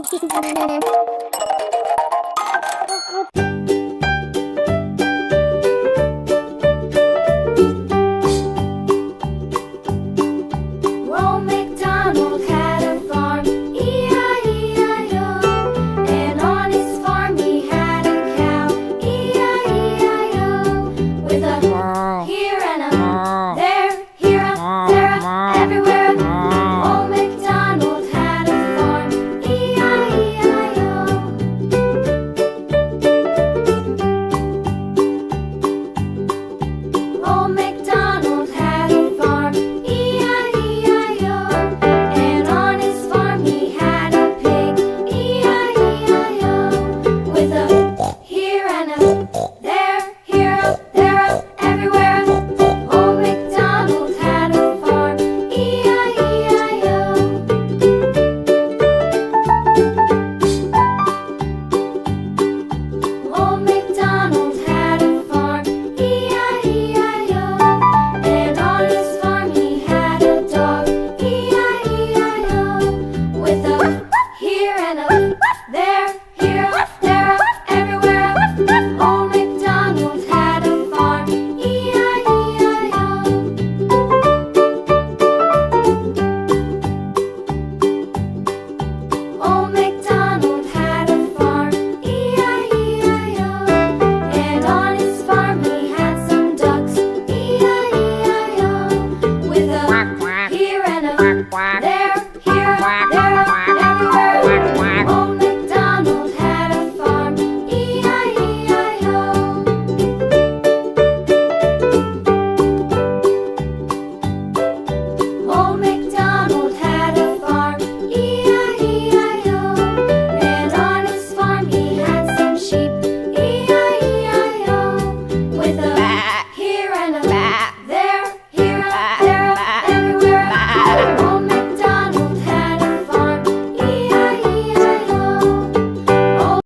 Old MacDonald had a farm, E-I-E-I-O. And on his farm he had a cow, E-I-E-I-O. With a here and a there, here a there, a everywhere.